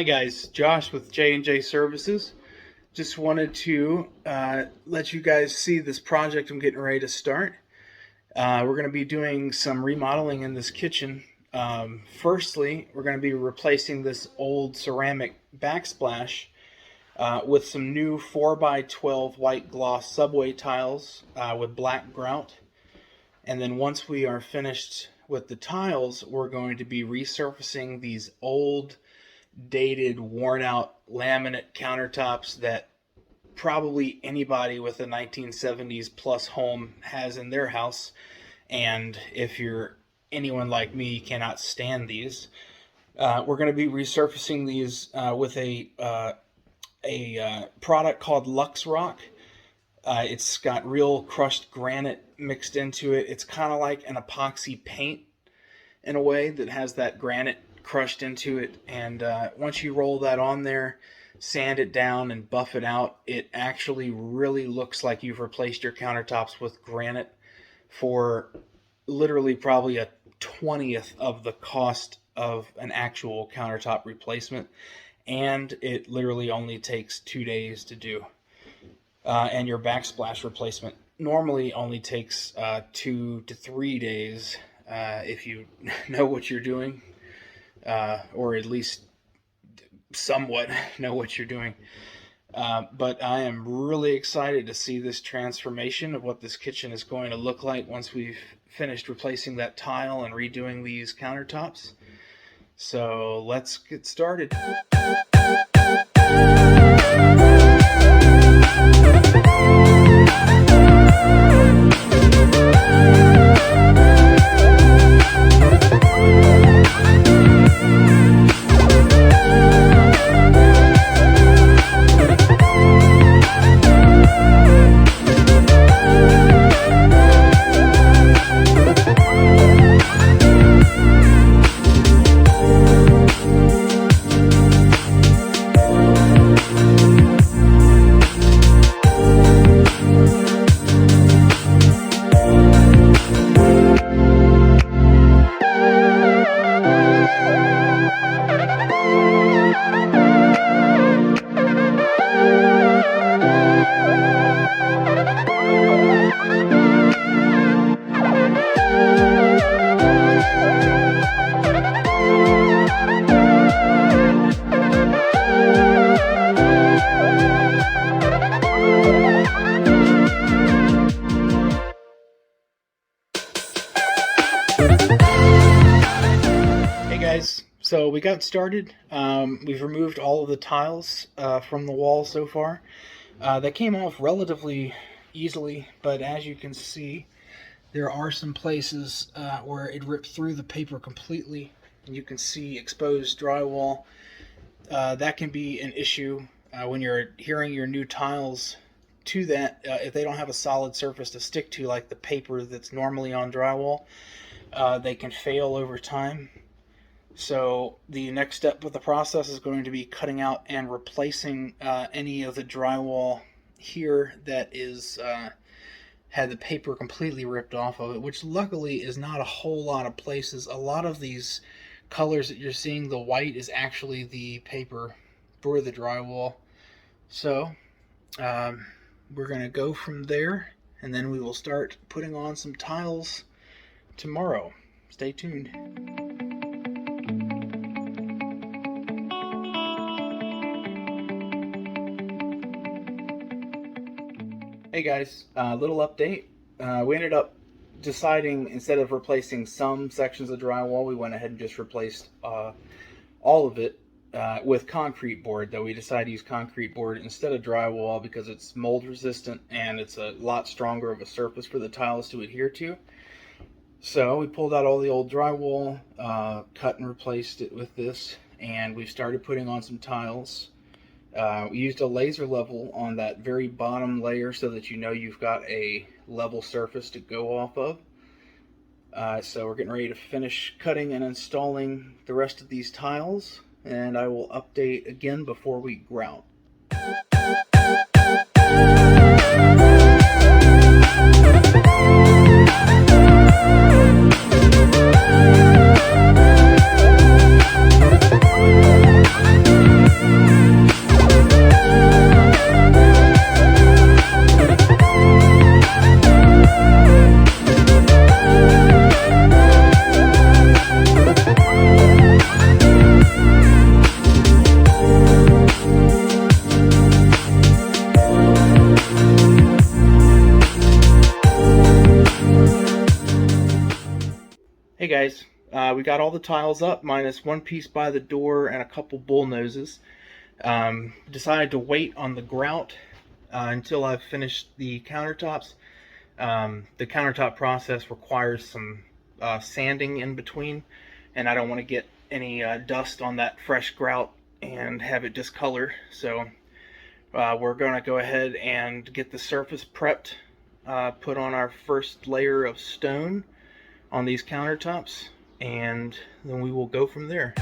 Hi guys, Josh with J&J Services. Just wanted to let you guys see this project I'm getting ready to start. We're going to be doing some remodeling in this kitchen. Firstly, we're going to be replacing this old ceramic backsplash with some new 4x12 white gloss subway tiles with black grout. And then once we are finished with the tiles, we're going to be resurfacing these old, dated, worn out laminate countertops that probably anybody with a 1970s plus home has in their house. And if you're anyone like me, you cannot stand these. We're going to be resurfacing these with a product called LuxROCK. It's got real crushed granite mixed into it. It's kind of like an epoxy paint in a way that has that granite crushed into it. And once you roll that on there, sand it down and buff it out, it actually really looks like you've replaced your countertops with granite for literally probably a 20th of the cost of an actual countertop replacement. And it literally only takes 2 days to do. And your backsplash replacement normally only takes 2 to 3 days if you know what you're doing, or at least somewhat know what you're doing. But I am really excited to see this transformation of what this kitchen is going to look like once we've finished replacing that tile and redoing these countertops. So let's get started. So we got started. We've removed all of the tiles from the wall so far. They came off relatively easily, but as you can see, there are some places where it ripped through the paper completely. And you can see exposed drywall. That can be an issue when you're adhering your new tiles to that. If they don't have a solid surface to stick to, like the paper that's normally on drywall, they can fail over time. So the next step of the process is going to be cutting out and replacing any of the drywall here that is had the paper completely ripped off of it, which luckily is not a whole lot of places. A lot of these colors that you're seeing, the white is actually the paper for the drywall. So we're going to go from there, and then we will start putting on some tiles tomorrow. Stay tuned. Hey guys, little update. We ended up deciding, instead of replacing some sections of drywall, we went ahead and just replaced all of it with concrete board. Though we decided to use concrete board instead of drywall because it's mold resistant and it's a lot stronger of a surface for the tiles to adhere to. So we pulled out all the old drywall, cut and replaced it with this, and we've started putting on some tiles. We used a laser level on that very bottom layer so that you know you've got a level surface to go off of. So we're getting ready to finish cutting and installing the rest of these tiles, and I will update again before we grout. guys. We got all the tiles up, minus one piece by the door and a couple bull noses. Decided to wait on the grout until I've finished the countertops. The countertop process requires some sanding in between, and I don't want to get any dust on that fresh grout and have it discolor. So we're going to go ahead and get the surface prepped, put on our first layer of stone on these countertops, and then we will go from there.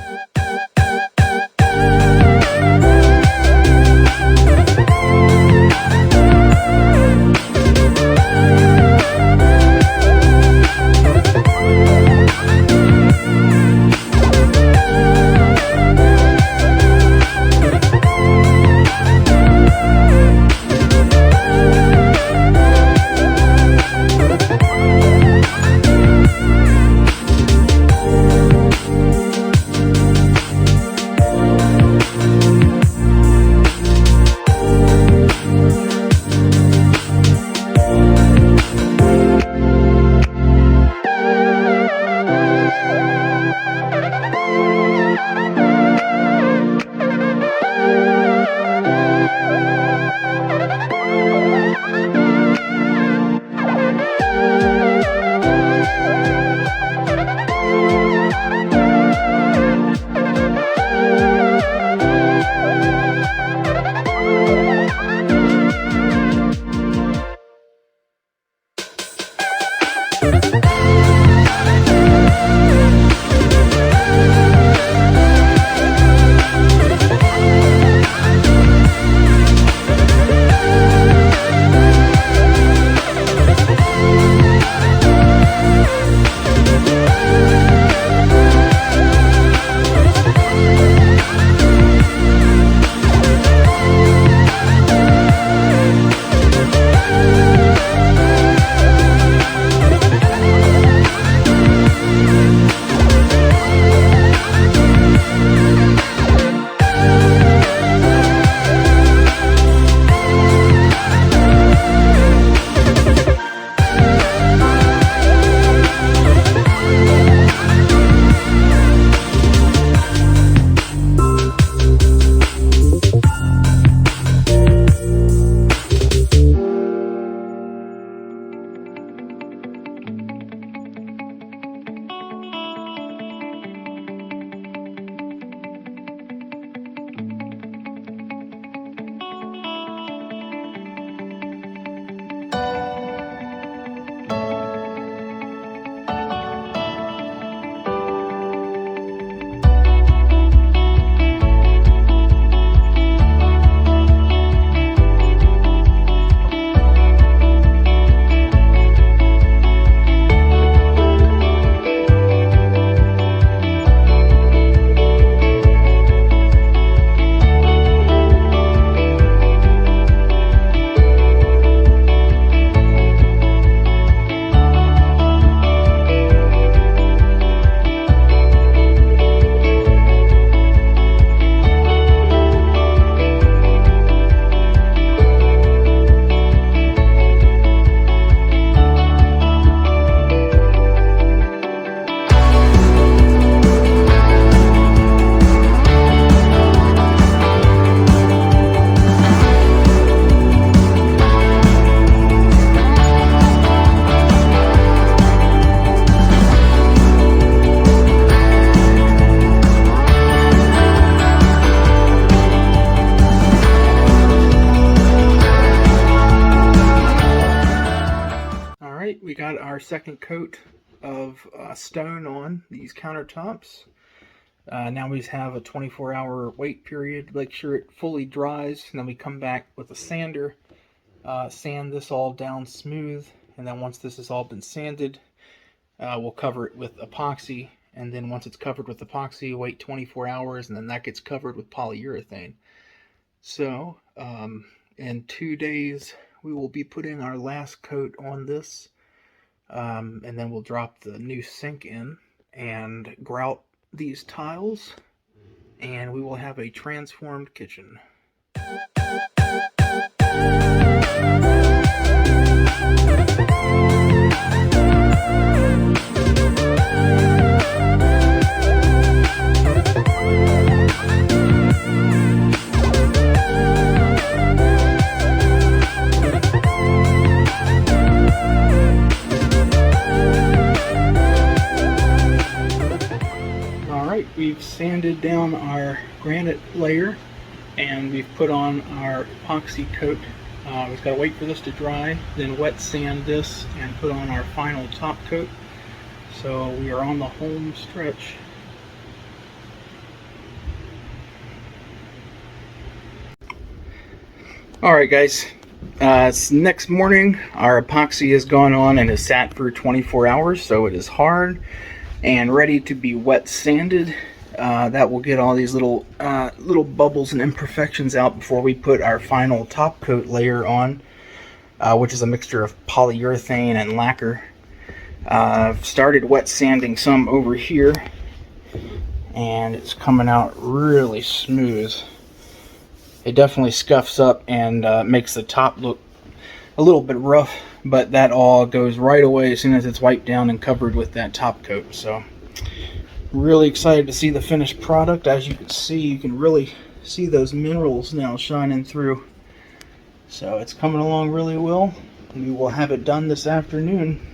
We got our second coat of stone on these countertops. Now we have a 24-hour wait period to make sure it fully dries, and then we come back with a sander, sand this all down smooth, and then once this has all been sanded, we'll cover it with epoxy, and then once it's covered with epoxy, wait 24 hours, and then that gets covered with polyurethane. So in 2 days we will be putting our last coat on this, and then we'll drop the new sink in and grout these tiles, and we will have a transformed kitchen. sanded down our granite layer, and we've put on our epoxy coat. We've got to wait for this to dry, then wet sand this and put on our final top coat. So we are on the home stretch. Alright guys, it's next morning. Our epoxy has gone on and has sat for 24 hours, so it is hard and ready to be wet sanded. That will get all these little bubbles and imperfections out before we put our final top coat layer on, which is a mixture of polyurethane and lacquer. I've started wet sanding some over here, and it's coming out really smooth. It definitely scuffs up and makes the top look a little bit rough, but that all goes right away as soon as it's wiped down and covered with that top coat. So really excited to see the finished product. As you can see, you can really see those minerals now shining through. So it's coming along really well. We will have it done this afternoon.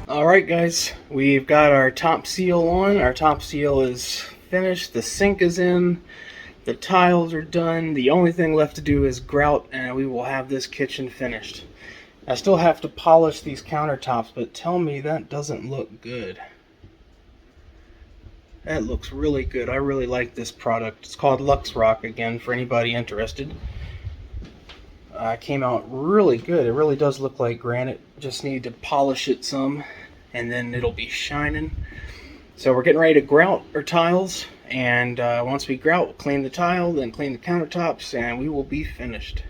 Alright guys, we've got our top seal on. Our top seal is finished, the sink is in, the tiles are done. The only thing left to do is grout, and we will have this kitchen finished. I still have to polish these countertops, but tell me that doesn't look good. That looks really good. I really like this product. It's called LuxROCK, again, for anybody interested. Came out really good. It really does look like granite. Just need to polish it some, and then it'll be shining. So we're getting ready to grout our tiles, and once we grout, we'll clean the tile, then clean the countertops, and we will be finished.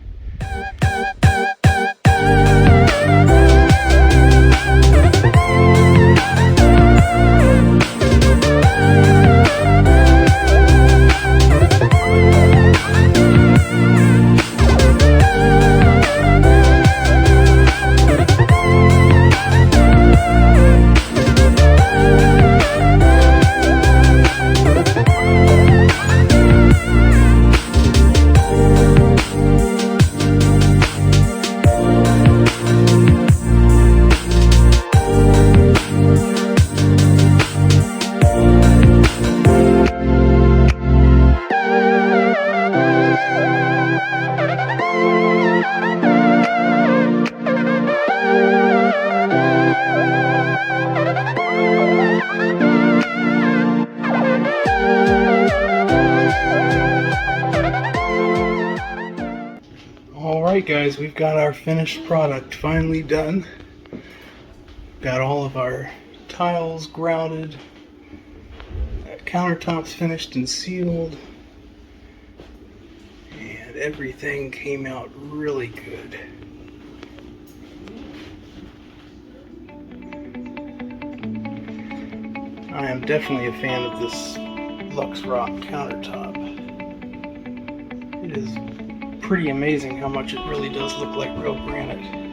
Alright guys, we've got our finished product finally done. Got all of our tiles grouted, countertops finished and sealed, and everything came out really good. I am definitely a fan of this LuxROCK countertop. It is pretty amazing how much it really does look like real granite.